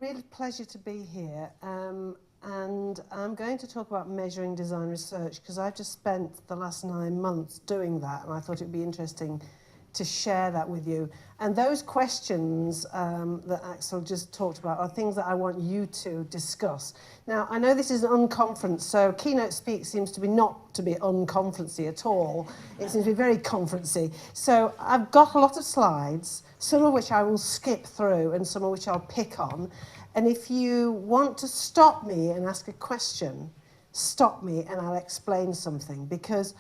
Really pleasure to be here. And I'm going to talk about measuring design research because I've just spent the last 9 months doing that, and I thought it'd be interesting to share that with you. And those questions that Axel just talked about are things that I want you to discuss. Now, I know this is an unconference, so Keynote Speak seems to be not to be unconferencey at all. It seems to be very conferencey. So I've got a lot of slides, some of which I will skip through and some of which I'll pick on. And if you want to stop me and ask a question, stop me and I'll explain something. Because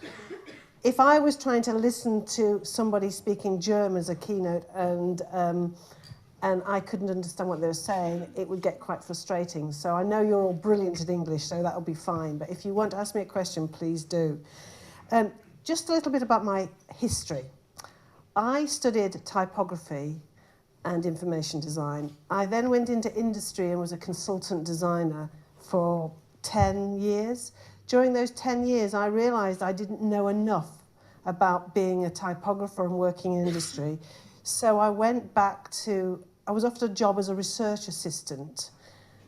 if I was trying to listen to somebody speaking German as a keynote and I couldn't understand what they were saying, it would get quite frustrating. So I know you're all brilliant at English, so that'll be fine. But if you want to ask me a question, please do. Just a little bit about my history. I studied typography and information design. I then went into industry and was a consultant designer for 10 years. During those 10 years, I realized I didn't know enough about being a typographer and working in industry. So I went back I was offered a job as a research assistant.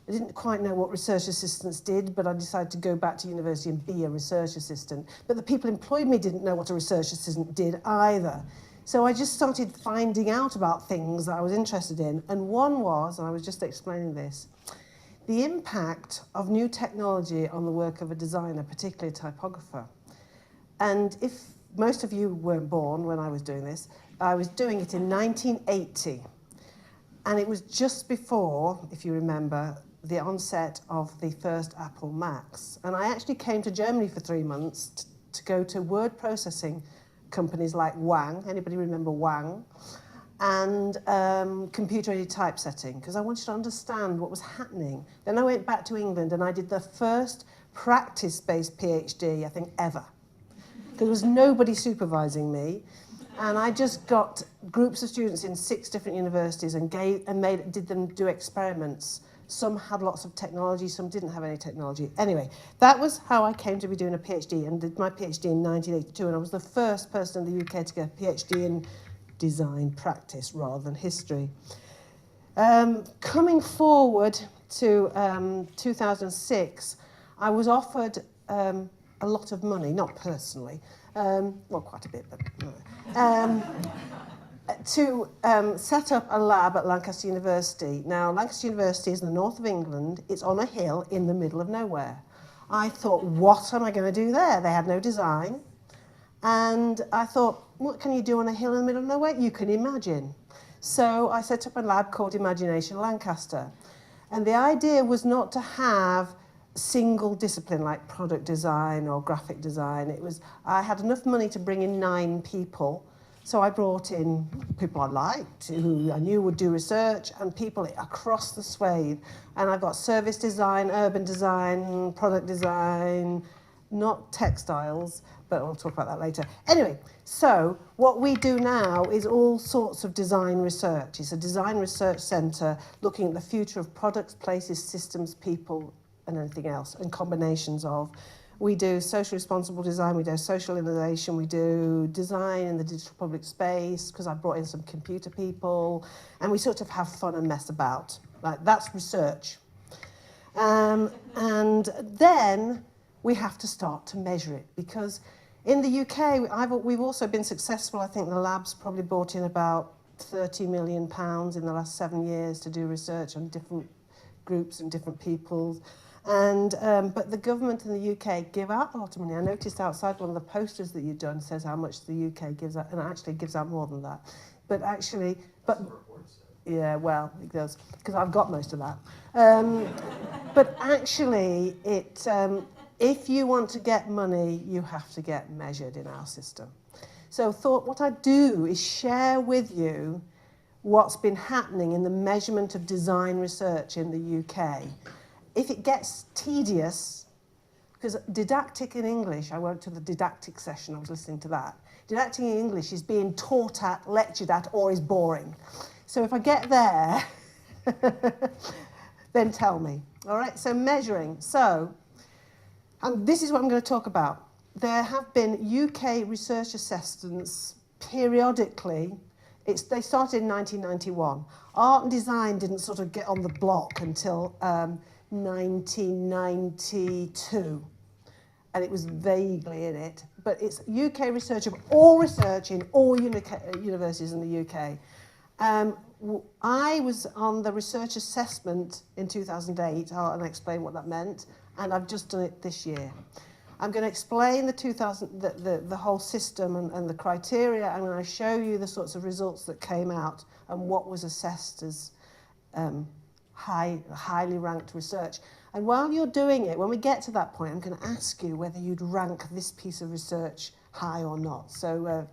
I didn't quite know what research assistants did, but I decided to go back to university and be a research assistant. But the people who employed me didn't know what a research assistant did either. So I just started finding out about things that I was interested in. And one was, and I was just explaining this, the impact of new technology on the work of a designer, particularly a typographer. And if most of you weren't born when I was doing this, I was doing it in 1980. And it was just before, if you remember, the onset of the first Apple Macs. And I actually came to Germany for 3 months to go to word processing companies like Wang, anybody remember Wang? And computer-aided typesetting, because I wanted to understand what was happening. Then I went back to England and I did the first practice-based PhD, I think, ever. There was nobody supervising me. And I just got groups of students in 6 different universities and did them do experiments. Some had lots of technology, some didn't have any technology. Anyway, that was how I came to be doing a PhD, and did my PhD in 1982, and I was the first person in the UK to get a PhD in design practice rather than history. Coming forward to 2006, I was offered a lot of money, not personally, well, quite a bit, but to set up a lab at Lancaster University. Now, Lancaster University is in the north of England. It's on a hill in the middle of nowhere. I thought, what am I going to do there? They had no design. And I thought, what can you do on a hill in the middle of nowhere? You can imagine. So I set up a lab called Imagination Lancaster. And the idea was not to have single discipline like product design or graphic design. I had enough money to bring in 9 people. So I brought in people I liked, who I knew would do research, and people across the swathe. And I've got service design, urban design, product design, not textiles, but I'll talk about that later. Anyway, so what we do now is all sorts of design research. It's a design research centre looking at the future of products, places, systems, people, and anything else, and combinations of. We do social responsible design, we do social innovation, we do design in the digital public space, because I brought in some computer people, and we sort of have fun and mess about. Like, that's research. And then we have to start to measure it, because in the UK, we've also been successful. I think the lab's probably brought in about £30 million in the last 7 years to do research on different groups and different people. But the government in the UK give out a lot of money. I noticed outside one of the posters that you've done says how much the UK gives out, and it actually gives out more than that. Yeah, well, it does, because I've got most of that. But actually, if you want to get money, you have to get measured in our system. So what I do is share with you what's been happening in the measurement of design research in the UK. If it gets tedious, because didactic in English, I went to the didactic session, I was listening to that. Didactic in English is being taught at, lectured at, or is boring. So if I get there, then tell me. All right, so measuring. So this is what I'm going to talk about. There have been UK research assistants periodically They started in 1991. Art and design didn't sort of get on the block until 1992. And it was vaguely in it. But it's UK research of all research in all universities in the UK. I was on the research assessment in 2008. I'll explain what that meant. And I've just done it this year. I'm going to explain the whole system and the criteria. I'm going to show you the sorts of results that came out and what was assessed as highly ranked research. And while you're doing it, when we get to that point, I'm going to ask you whether you'd rank this piece of research high or not. So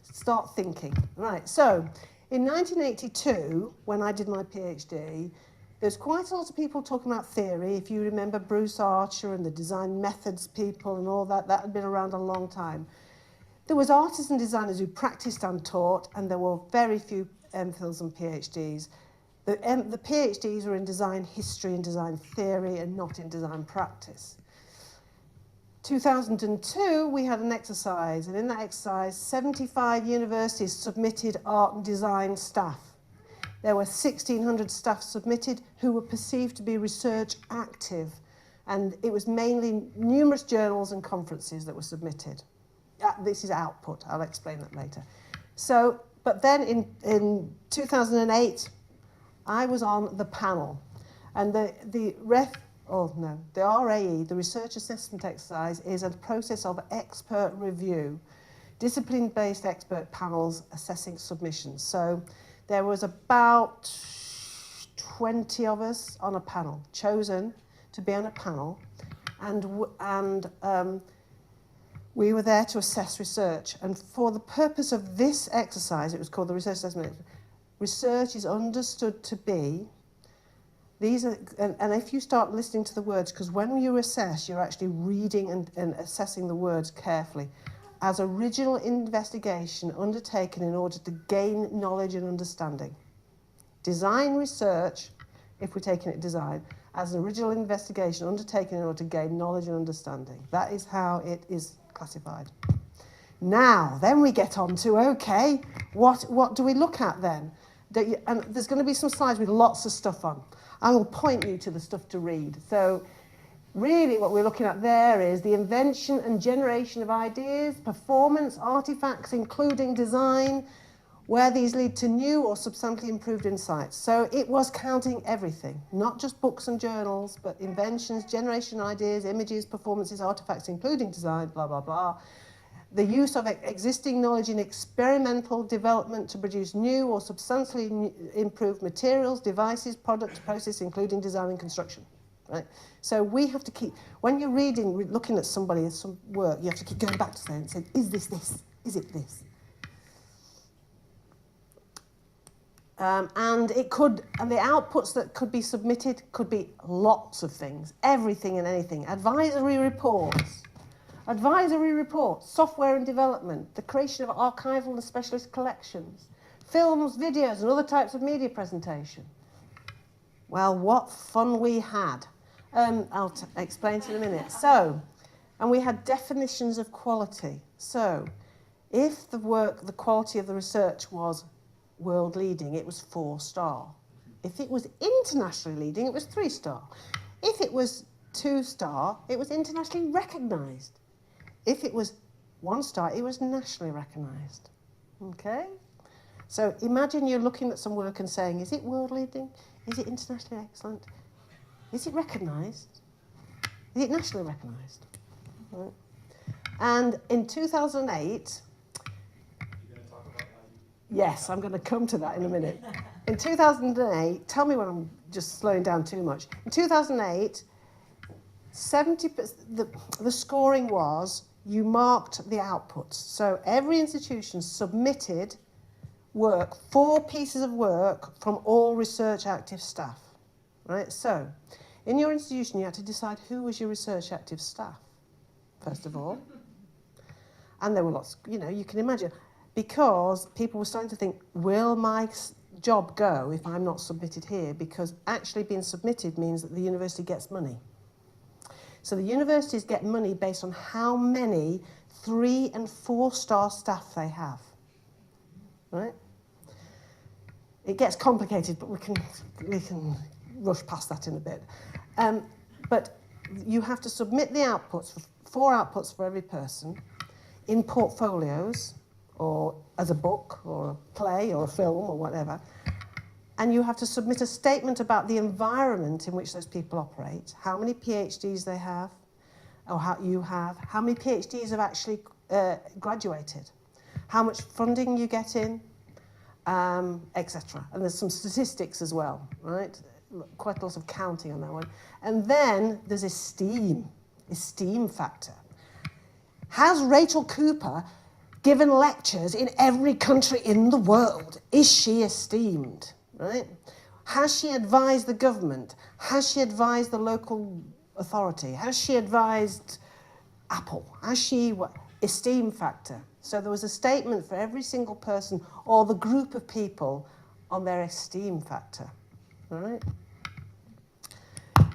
start thinking. Right, so in 1982, when I did my PhD, there's quite a lot of people talking about theory. If you remember Bruce Archer and the design methods people and all that, that had been around a long time. There was artists and designers who practiced and taught, and there were very few MPhils and PhDs. The PhDs were in design history and design theory and not in design practice. 2002, we had an exercise, and in that exercise, 75 universities submitted art and design staff. There were 1,600 staff submitted who were perceived to be research active, and it was mainly numerous journals and conferences that were submitted. This is output, I'll explain that later. So, but then in 2008, I was on the panel, and the RAE, the Research Assessment Exercise, is a process of expert review, discipline-based expert panels assessing submissions. So there was about 20 of us on a panel, chosen to be on a panel, and we were there to assess research. And for the purpose of this exercise, it was called the Research Assessment Exercise, research is understood to be, and if you start listening to the words, because when you assess, you're actually reading and assessing the words carefully, as original investigation undertaken in order to gain knowledge and understanding. Design research, if we're taking it design, as an original investigation undertaken in order to gain knowledge and understanding. That is how it is classified. Now, then we get on to, okay, what do we look at then? And there's going to be some slides with lots of stuff on. I will point you to the stuff to read. So really what we're looking at there is the invention and generation of ideas, performance, artifacts, including design, where these lead to new or substantially improved insights. So it was counting everything, not just books and journals, but inventions, generation of ideas, images, performances, artifacts, including design, blah, blah, blah. The use of existing knowledge in experimental development to produce new or substantially improved materials, devices, products, processes, including design and construction. Right? So we have to keep, when you're reading, looking at somebody, some work, you have to keep going back to them and saying, is this this? Is it this? And the outputs that could be submitted could be lots of things, everything and anything. Advisory reports, software and development, the creation of archival and specialist collections, films, videos, and other types of media presentation. Well, what fun we had. I'll explain to you in a minute. So, and we had definitions of quality. So, if the quality of the research was world leading, it was 4-star. If it was internationally leading, it was 3-star. If it was 2-star, it was internationally recognised. If it was 1-star, it was nationally recognised. Okay? So imagine you're looking at some work and saying, is it world leading? Is it internationally excellent? Is it recognised? Is it nationally recognised? Right. And in 2008, yes, I'm going to come to that in a minute. In 2008, tell me when I'm just slowing down too much. In 2008, 70%, the scoring was you marked the outputs. So every institution submitted work, 4 pieces of work from all research active staff. Right? So in your institution, you had to decide who was your research active staff, first of all. And there were lots, you can imagine. Because people were starting to think, will my job go if I'm not submitted here? Because actually being submitted means that the university gets money. So the universities get money based on how many 3- and 4-star staff they have. Right? It gets complicated, but we can rush past that in a bit. But you have to submit the outputs, 4 outputs for every person, in portfolios, or as a book, or a play, or a film, or whatever. And you have to submit a statement about the environment in which those people operate, how many PhDs they have, or how many PhDs have actually graduated, how much funding you get in, etc. And there's some statistics as well, right? Quite a lot of counting on that one. And then there's esteem factor. Has Rachel Cooper given lectures in every country in the world? Is she esteemed, right? Has she advised the government? Has she advised the local authority? Has she advised Apple? Has she, esteem factor? So there was a statement for every single person or the group of people on their esteem factor, all right?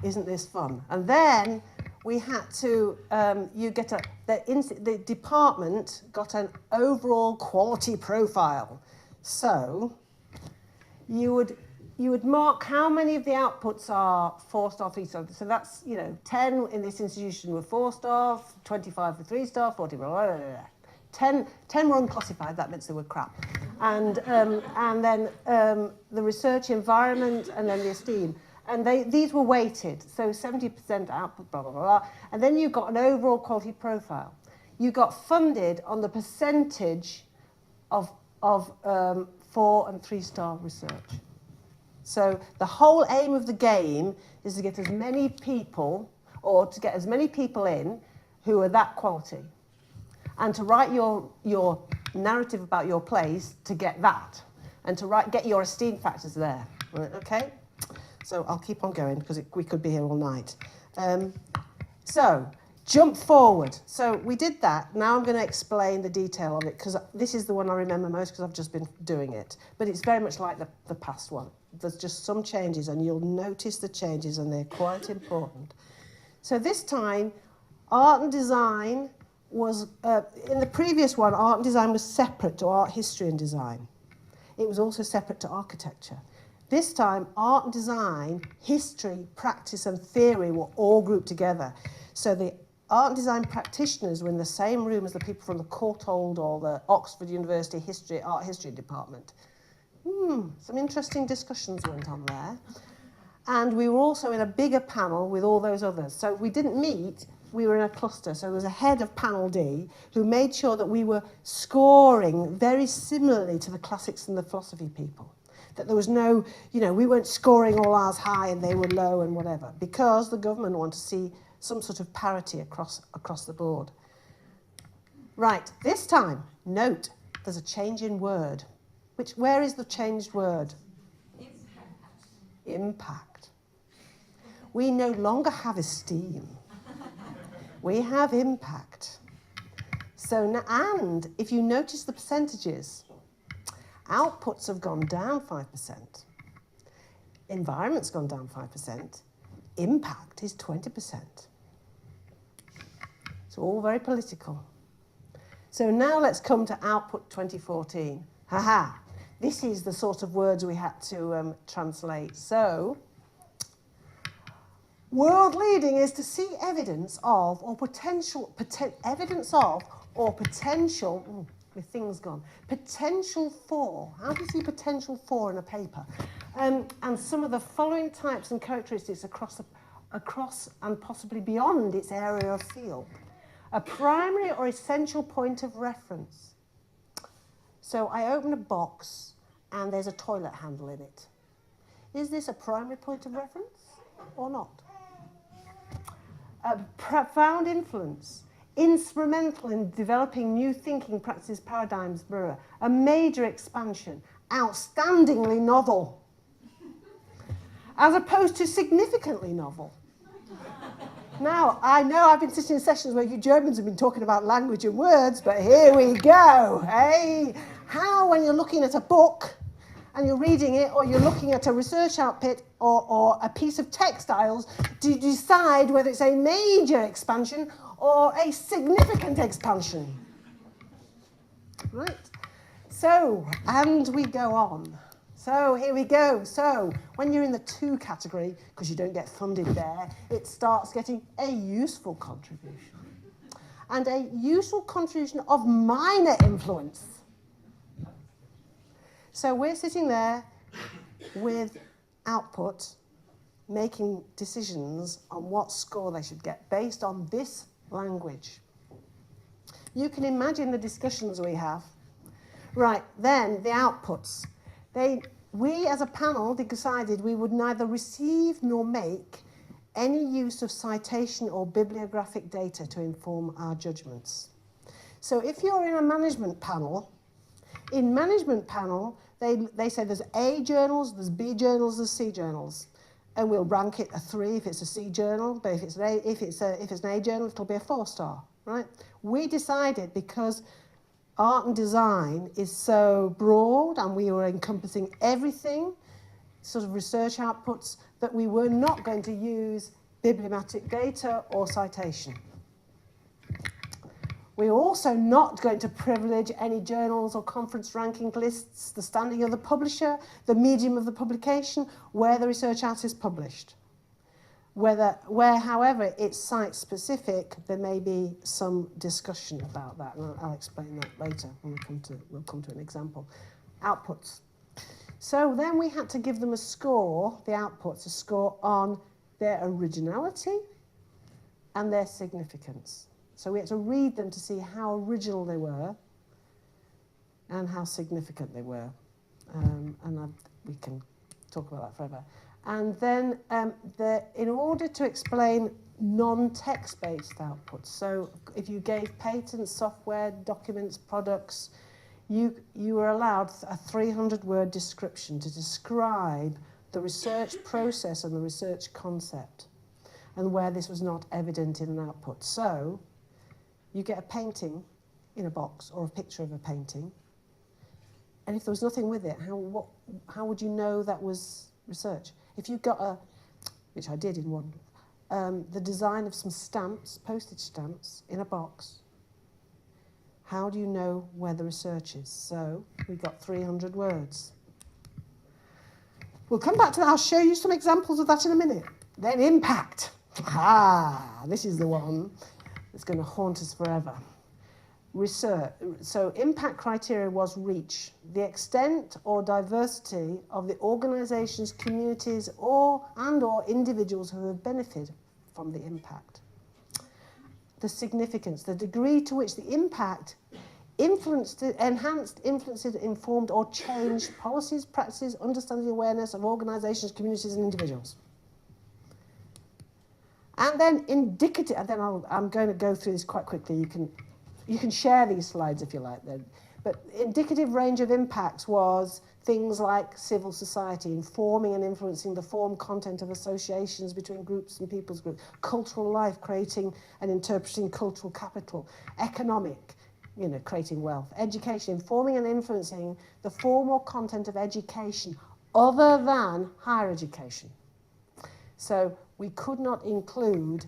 Isn't this fun? And then we had to, the department got an overall quality profile. So you would mark how many of the outputs are 4-star, 3-star. So that's, 10 in this institution were 4-star, 25 were 3-star, 40 blah, blah, blah, blah. 10 were unclassified, that meant they were crap. And then the research environment, and then the esteem. And these were weighted, so 70% output, blah, blah, blah, blah. And then you got an overall quality profile. You got funded on the percentage of 4- and 3-star research. So the whole aim of the game is to get as many people, or to get as many people in who are that quality, and to write your narrative about your place to get that, and to get your esteem factors there. Right, okay? So I'll keep on going because we could be here all night. So jump forward. So we did that. Now I'm going to explain the detail of it because this is the one I remember most because I've just been doing it. But it's very much like the past one. There's just some changes and you'll notice the changes and they're quite important. So this time, art and design was, in the previous one, art and design was separate to art history and design. It was also separate to architecture. This time, art and design, history, practice and theory were all grouped together. So the art and design practitioners were in the same room as the people from the Courtauld or the Oxford University art history department. Some interesting discussions went on there. And we were also in a bigger panel with all those others. So we didn't meet, we were in a cluster. So there was a head of panel D who made sure that we were scoring very similarly to the classics and the philosophy people. That there was no, we weren't scoring all ours high and they were low and whatever, because the government wanted to see some sort of parity across the board. Right, this time, note, there's a change in word. Where is the changed word? Impact. We no longer have esteem. We have impact. So, and if you notice the percentages, outputs have gone down 5%. Environment's gone down 5%. Impact is 20%. It's all very political. So now let's come to Output 2014. Haha, this is the sort of words we had to translate. So, world leading is to see evidence of or potential with things gone. Potential for. How do you see potential for in a paper? And some of the following types and characteristics across and possibly beyond its area of field. A primary or essential point of reference. So I open a box and there's a toilet handle in it. Is this a primary point of reference or not? A profound influence. Instrumental in developing new thinking practices, paradigms, a major expansion, outstandingly novel, as opposed to significantly novel. Now, I know I've been sitting in sessions where you Germans have been talking about language and words, but here we go, hey? How, when you're looking at a book and you're reading it, or you're looking at a research output or a piece of textiles, do you decide whether it's a major expansion or a significant expansion? Right. So, and we go on. So here we go. So when you're in the 2 category, because you don't get funded there, it starts getting a useful contribution. And a useful contribution of minor influence. So we're sitting there with output, making decisions on what score they should get based on this language. You can imagine the discussions we have. Right, then the outputs. We as a panel decided we would neither receive nor make any use of citation or bibliographic data to inform our judgments. So if you're in a management panel, in management panel, they say there's A journals, there's B journals, there's C journals. And we'll rank it a 3 if it's a C journal, but if it's an A journal, it'll be a 4-star, right? We decided because art and design is so broad and we were encompassing everything, sort of research outputs, that we were not going to use bibliometric data or citation. We're also not going to privilege any journals or conference ranking lists, the standing of the publisher, the medium of the publication, where the research out is published. Where, however, it's site-specific, there may be some discussion about that, and I'll explain that later when we'll come to an example. Outputs. So then we had to give them a score, the outputs, a score on their originality and their significance. So we had to read them to see how original they were and how significant they were. We can talk about that forever. And then in order to explain non-text-based outputs, so if you gave patents, software, documents, products, you were allowed a 300-word description to describe the research process and the research concept, and where this was not evident in an output. So you get a painting in a box or a picture of a painting, and if there was nothing with it, how would you know that was research? If you got which I did in one, the design of some stamps, postage stamps, in a box, how do you know where the research is? So we got 300 words. We'll come back to that. I'll show you some examples of that in a minute. Then impact. This is the one that's going to haunt us forever. Research. So impact criteria was reach, the extent or diversity of the organisations, communities, or individuals who have benefited from the impact. The significance, the degree to which the impact influenced, enhanced, influenced, informed, or changed policies, practices, understanding, awareness of organisations, communities, and individuals. And then indicative, and then I'm going to go through this quite quickly. You can share these slides if you like then. But indicative range of impacts was things like civil society, informing and influencing the form, content of associations between groups and people's groups, cultural life, creating and interpreting cultural capital, economic, creating wealth, education, informing and influencing the form or content of education other than higher education. So we could not include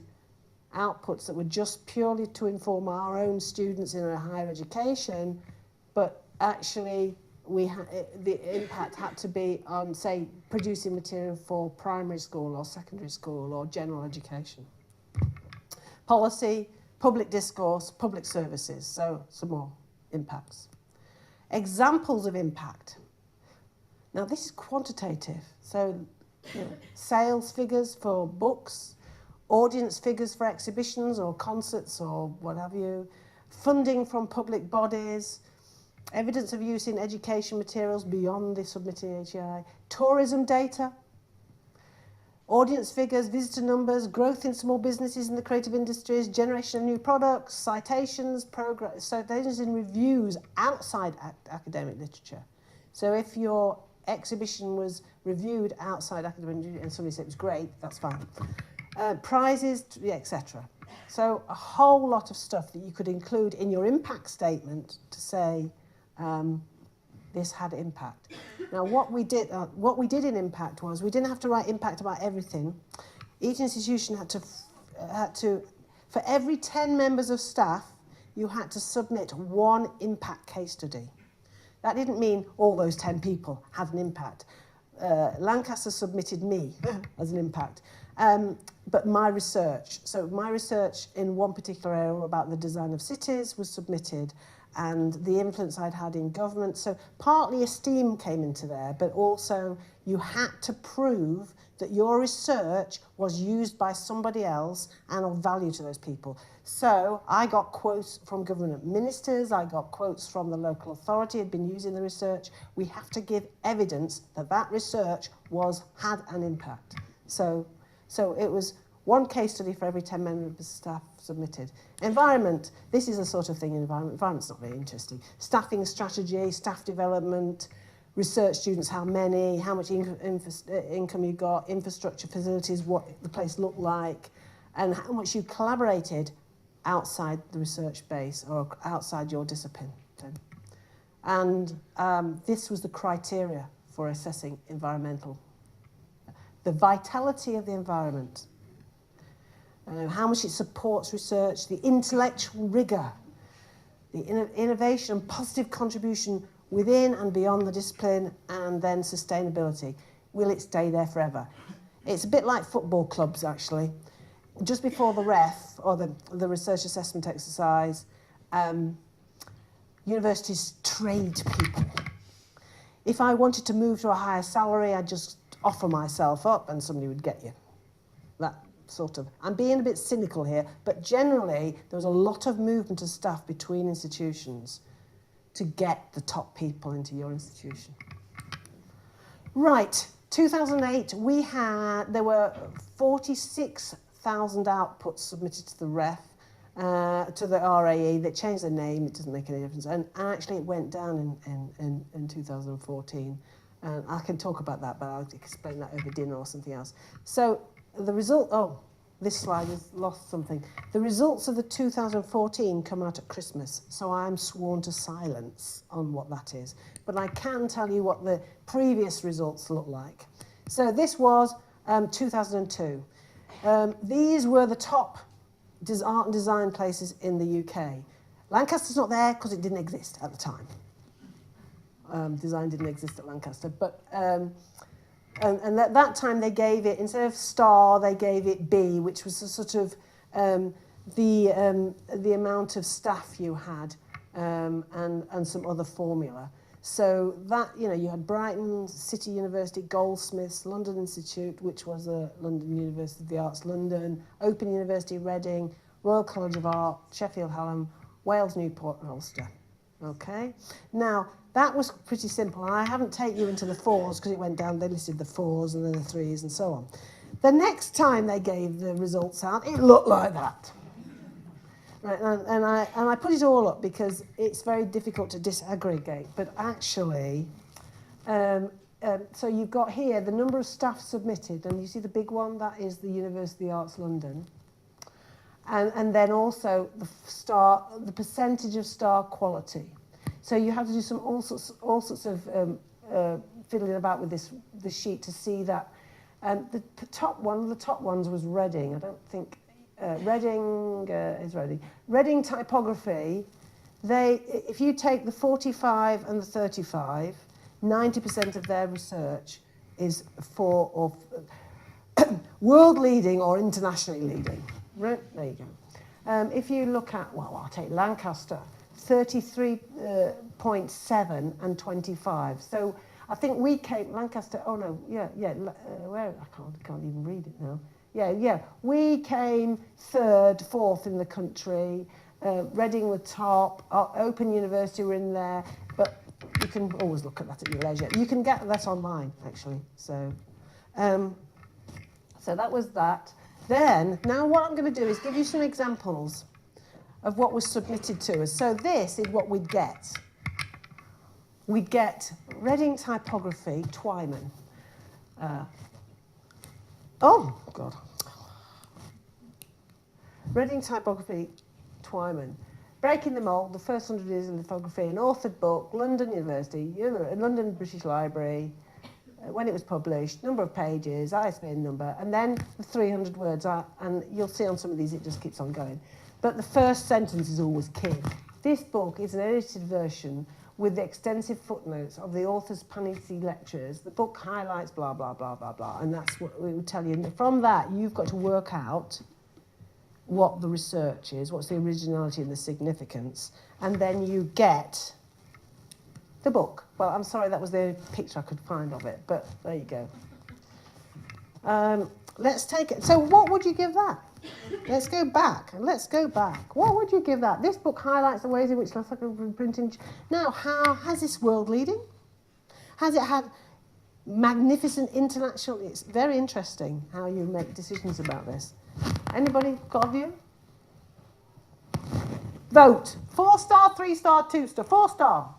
outputs that were just purely to inform our own students in a higher education, but actually the impact had to be on, say, producing material for primary school or secondary school or general education. Policy, public discourse, public services, so some more impacts. Examples of impact. Now this is quantitative, so sales figures for books, audience figures for exhibitions or concerts or what have you, funding from public bodies, evidence of use in education materials beyond the submitted AGI, tourism data, audience figures, visitor numbers, growth in small businesses in the creative industries, generation of new products, citations, progress, citations in reviews outside academic literature. So if your exhibition was reviewed outside academic and somebody said it was great, that's fine. Prizes, etc. So a whole lot of stuff that you could include in your impact statement to say this had impact. Now what we did in impact was we didn't have to write impact about everything. Each institution had to for every 10 members of staff, you had to submit one impact case study. That didn't mean all those 10 people had an impact. Lancaster submitted me as an impact. But my research, so my research in one particular area about the design of cities was submitted, and the influence I'd had in government. So partly esteem came into there, but also you had to prove that your research was used by somebody else and of value to those people. So I got quotes from government ministers, I got quotes from the local authority who had been using the research. We have to give evidence that that research had an impact. So it was one case study for every 10 members of staff submitted. Environment, this is the sort of thing in environment. Environment's not very interesting. Staffing strategy, staff development, research students, how many, how much income you got, infrastructure, facilities, what the place looked like, and how much you collaborated outside the research base or outside your discipline. And this was the criteria for assessing environmental. The vitality of the environment, how much it supports research, the intellectual rigour, the innovation and positive contribution within and beyond the discipline, and then sustainability. Will it stay there forever? It's a bit like football clubs, actually. Just before the REF, or the research assessment exercise, universities trade people. If I wanted to move to a higher salary, I'd just offer myself up and somebody would get you. That sort of, I'm being a bit cynical here, but generally there was a lot of movement of staff between institutions to get the top people into your institution. Right, 2008, there were 46,000 outputs submitted to the REF, to the RAE. They changed their name, it doesn't make any difference, and actually it went down in 2014. And I can talk about that, but I'll explain that over dinner or something else. So the result, this slide has lost something. The results of the 2014 come out at Christmas, so I'm sworn to silence on what that is. But I can tell you what the previous results look like. So this was 2002. These were the top art and design places in the UK. Lancaster's not there because it didn't exist at the time. Design didn't exist at Lancaster, but and at that time they gave it, instead of star, they gave it B, which was a sort of the amount of staff you had, and some other formula. So that, you had Brighton, City University, Goldsmiths, London Institute, which was the London University of the Arts, London, Open University, Reading, Royal College of Art, Sheffield Hallam, Wales, Newport and Ulster. Okay, now that was pretty simple. I haven't taken you into the fours because it went down, they listed the fours and then the threes and so on. The next time they gave the results out, it looked like that. Right, and I put it all up because it's very difficult to disaggregate, but actually, so you've got here the number of staff submitted, and you see the big one, that is the University of the Arts London. And then also the percentage of star quality. So you have to do all sorts of fiddling about with this sheet to see that the top ones was Reading. I don't think Reading is Reading. Reading typography. If you take the 45 and the 35, 90% of their research is for world leading or internationally leading. Right, there you go. If you look at, I'll take Lancaster, 33.7 and 25. So I think we came, Lancaster, where, I can't even read it now. We came third, fourth in the country. Reading were top, Open University were in there, but you can always look at that at your leisure. You can get that online, actually. So that was that. Then, now what I'm going to do is give you some examples of what was submitted to us. So this is what we'd get. We'd get Reading typography, Twyman. Reading typography, Twyman. Breaking the Mould, the first 100 years in lithography, an authored book, London University, London British Library, when it was published, number of pages, ISBN number, and then the 300 words. And you'll see on some of these it just keeps on going. But the first sentence is always key. This book is an edited version with the extensive footnotes of the author's Panizzi lectures. The book highlights blah, blah, blah, blah, blah, and that's what we would tell you. And from that, you've got to work out what the research is, what's the originality and the significance, and then you get the book. Well, I'm sorry, that was the picture I could find of it, but there you go. Let's take it. So what would you give that? Let's go back. What would you give that? This book highlights the ways in which life printing. Now, how has this world leading? Has it had magnificent international? It's very interesting how you make decisions about this. Anybody got a view? Vote. 4-star, 3-star, 2-star, 4-star.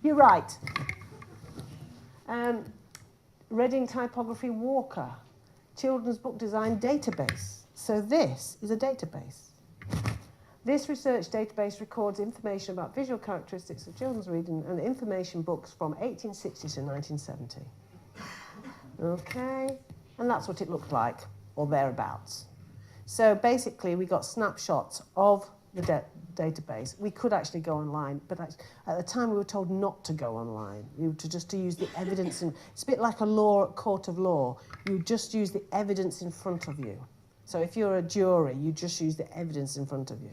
You're right. Reading Typography Walker, Children's Book Design Database. So this is a database. This research database records information about visual characteristics of children's reading and information books from 1860 to 1970. Okay, and that's what it looked like, or thereabouts. So basically, we got snapshots of the database. We could actually go online, but at the time we were told not to go online. You to just to use the evidence. It's a bit like a court of law. You just use the evidence in front of you. So if you're a jury, you just use the evidence in front of you.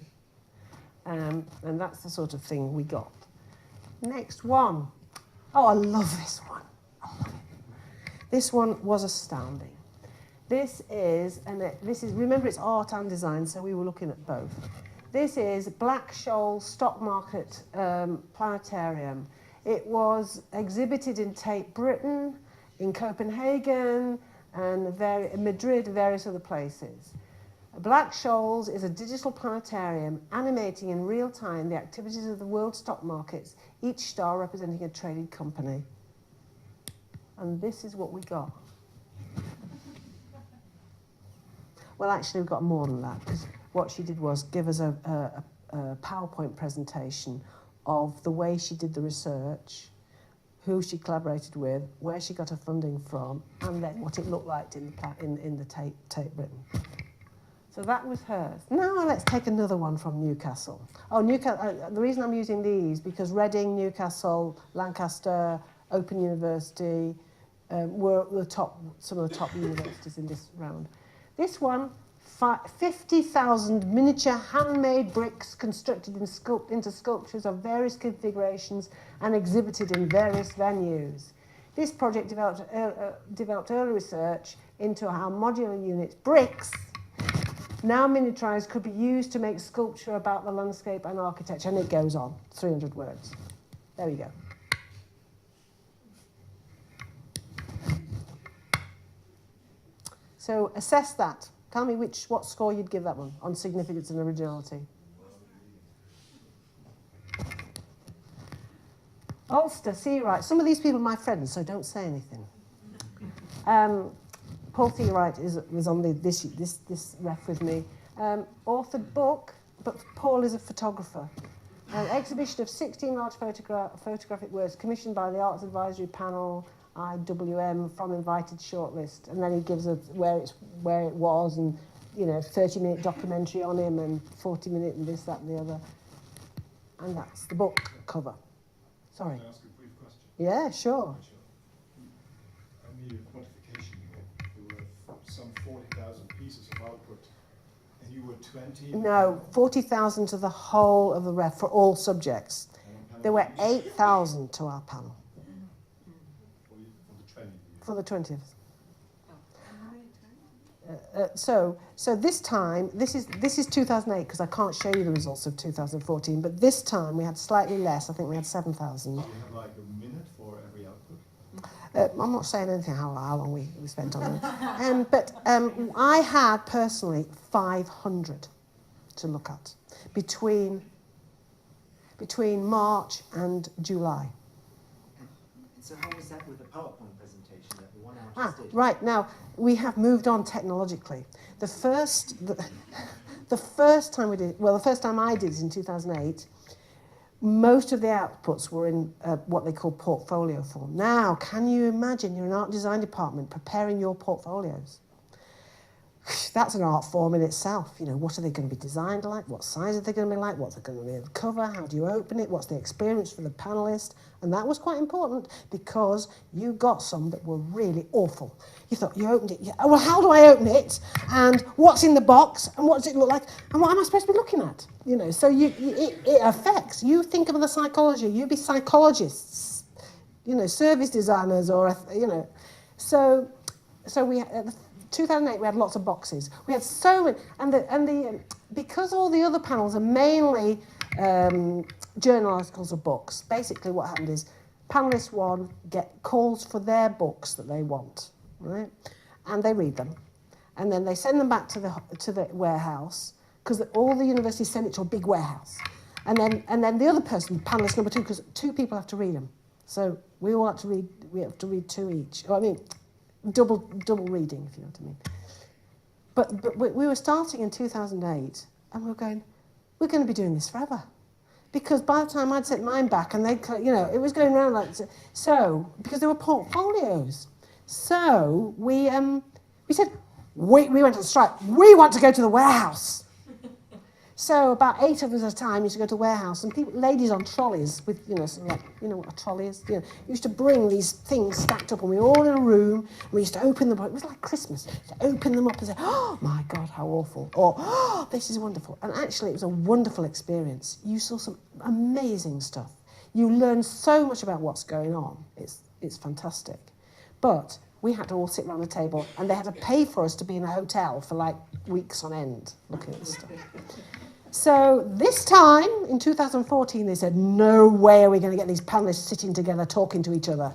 And that's the sort of thing we got. Next one. Oh, I love this one. I love it. This one was astounding. This is, remember it's art and design, so we were looking at both. This is Black Shoal Stock Market Planetarium. It was exhibited in Tate Britain, in Copenhagen, and in Madrid, various other places. Black Shoals is a digital planetarium animating in real time the activities of the world stock markets, each star representing a traded company. And this is what we got. Well, actually, we've got more than that, because what she did was give us a PowerPoint presentation of the way she did the research, who she collaborated with, where she got her funding from, and then what it looked like in the Tate Britain. So that was hers. Now let's take another one from Newcastle. Oh, Newcastle. The reason I'm using these, because Reading, Newcastle, Lancaster, Open University were some of the top universities in this round. This one, 50,000 miniature handmade bricks constructed into sculptures of various configurations and exhibited in various venues. This project developed early research into how modular units, bricks, now miniaturized, could be used to make sculpture about the landscape and architecture. And it goes on, 300 words. There we go. So assess that. Tell me what score you'd give that one on significance and originality. Ulster, Seawright. Some of these people are my friends, so don't say anything. Paul Seawright was on this ref with me. Authored book, but Paul is a photographer. An exhibition of 16 large photographic works commissioned by the Arts Advisory Panel, IWM, from invited shortlist, and then he gives us where it was, and 30-minute documentary on him, and 40-minute and this, that, and the other, and that's the book cover. Sorry. Can I ask a brief question? Yeah, sure. I need a quantification here. There were some 40,000 pieces of output, and you were 20. No, 40,000 to the whole of the ref for all subjects. There were 8,000 to our panel. For the 20th. So this time, this is 2008, because I can't show you the results of 2014, but this time we had slightly less. I think we had 7,000. Do you have like a minute for every output? I'm not saying anything how long we spent on it. But I had personally 500 to look at between March and July. So how was that with the PowerPoint presentation that the one I just did? Right, now, we have moved on technologically. The first time we did, the first time I did it in 2008, most of the outputs were in what they call portfolio form. Now, can you imagine you're an art design department preparing your portfolios? that's an art form in itself. You know, what are they going to be designed like? What size are they going to be like? What's it going to be the cover? How do you open it? What's the experience for the panellist? And that was quite important because you got some that were really awful. You thought you opened it. Well, how do I open it? And what's in the box? And what does it look like? And what am I supposed to be looking at? You know, so it affects. You think of the psychology. You be psychologists. You know, service designers or you know, so we. 2008, we had lots of boxes. We had so many, and because all the other panels are mainly journal articles or books. Basically, what happened is, panelist one get calls for their books that they want, right? And they read them, and then they send them back to the warehouse because all the universities send it to a big warehouse, and then the other person, panelist number two, because two people have to read them, so we all have to read. We have to read two each. I mean, double reading, if you know what I mean. But we were starting in 2008, and we were going, we're going to be doing this forever, because by the time I'd sent mine back, and they, you know, it was going around like so, because there were portfolios. So we said we went on strike. We want to go to the warehouse. So about 8 of us at a time used to go to the warehouse, and people, ladies on trolleys with, you know, sort of like, you know what a trolley is? You know, used to bring these things stacked up, and we were all in a room, and we used to open them up. It was like Christmas. To open them up and say, oh my God, how awful, or oh, this is wonderful. And actually, it was a wonderful experience. You saw some amazing stuff. You learned so much about what's going on. It's fantastic. But we had to all sit around the table, and they had to pay for us to be in a hotel for like weeks on end looking at stuff. So this time, in 2014, they said, no way are we going to get these panellists sitting together talking to each other.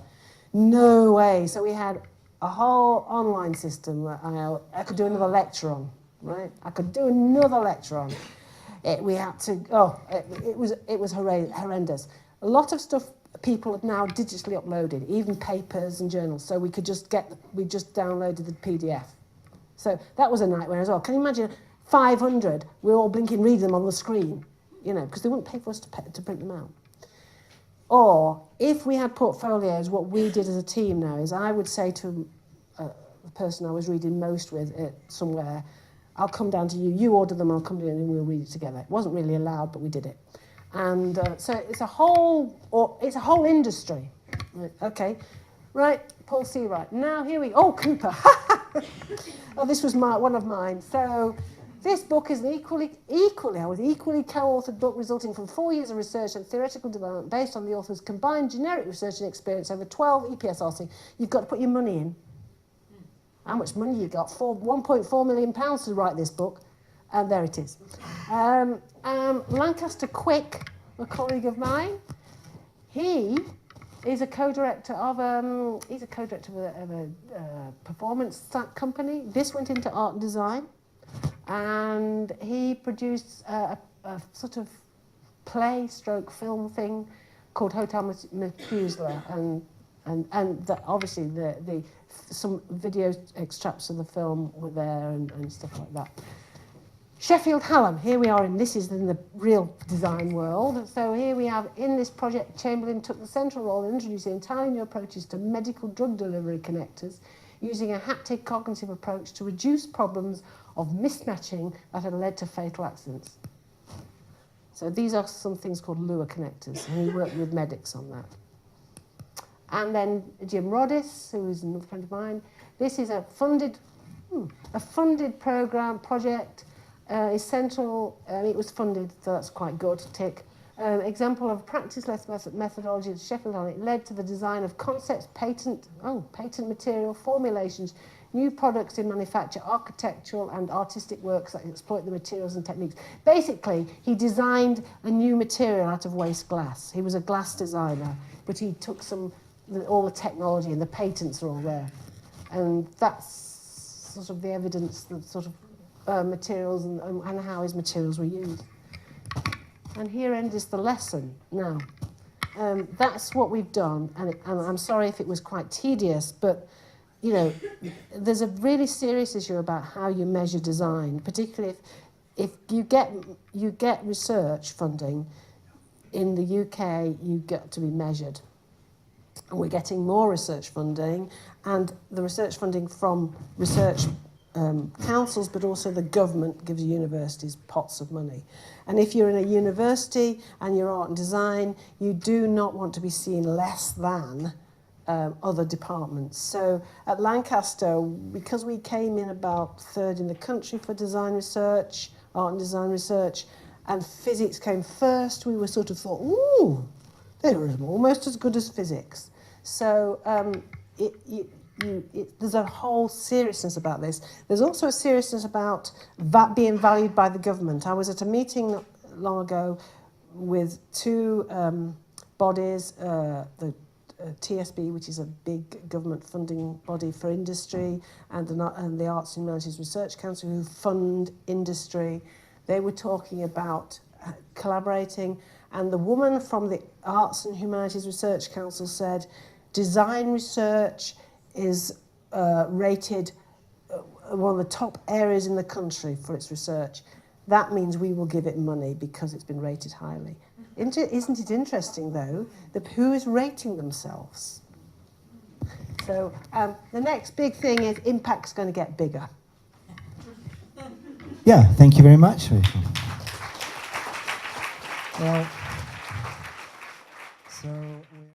No way. So we had a whole online system that I could do another lecture on, right? I could do another lecture on. We had to, it was horrendous. A lot of stuff people have now digitally uploaded, even papers and journals, so we just downloaded the PDF. So that was a nightmare as well. Can you imagine 500, we're all blinking reading them on the screen, you know, because they wouldn't pay for us to print them out. Or if we had portfolios, what we did as a team now is I would say to the person I was reading most with somewhere, I'll come down to you, you order them, I'll come down and we'll read it together. It wasn't really allowed, but we did it. And so it's a whole industry. Right, okay, right, Paul C. Wright. Now here we, Cooper. Oh, this was one of mine. So this book is an equally co-authored book resulting from 4 years of research and theoretical development based on the author's combined generic research and experience over 12 EPSRC. You've got to put your money in. How much money you got? £1.4 million to write this book. And there it is. Lancaster Quick, a colleague of mine, he is a co-director of a performance company. This went into art and design, and he produced a sort of play/film thing called Hotel Methuselah, and obviously some video extracts of the film were there and stuff like that. Sheffield Hallam, here we are, this is in the real design world. So here we have, in this project, Chamberlain took the central role in introducing entirely new approaches to medical drug delivery connectors, using a haptic cognitive approach to reduce problems of mismatching that had led to fatal accidents. So these are some things called Lua connectors, and he worked with medics on that. And then Jim Roddis, who is another friend of mine. This is a funded project. Essential, it was funded, so that's quite good. Tick. Example of practice-less methodology at Sheffield Hallam. It led to the design of concepts, patent material, formulations, new products in manufacture, architectural and artistic works that exploit the materials and techniques. Basically, he designed a new material out of waste glass. He was a glass designer, but he took all the technology, and the patents are all there. And that's sort of the evidence, the sort of materials and how his materials were used. And here ends the lesson. Now, that's what we've done, and I'm sorry if it was quite tedious, but you know, there's a really serious issue about how you measure design, particularly if you get research funding in the UK, you get to be measured. And we're getting more research funding, and the research funding from research councils, but also the government gives universities pots of money. And if you're in a university and you're art and design, you do not want to be seen less than other departments. So at Lancaster, because we came in about third in the country for design research, art and design research, and physics came first, we were sort of thought, ooh, they were almost as good as physics. So there's a whole seriousness about this. There's also a seriousness about that being valued by the government. I was at a meeting not long ago with two bodies, the TSB, which is a big government funding body for industry, and the Arts and Humanities Research Council, who fund industry. They were talking about collaborating, and the woman from the Arts and Humanities Research Council said, design research is rated one of the top areas in the country for its research. That means we will give it money because it's been rated highly. Isn't it interesting, though, that who is rating themselves? So the next big thing is impact's going to get bigger. Yeah, thank you very much, Rachel. Well, so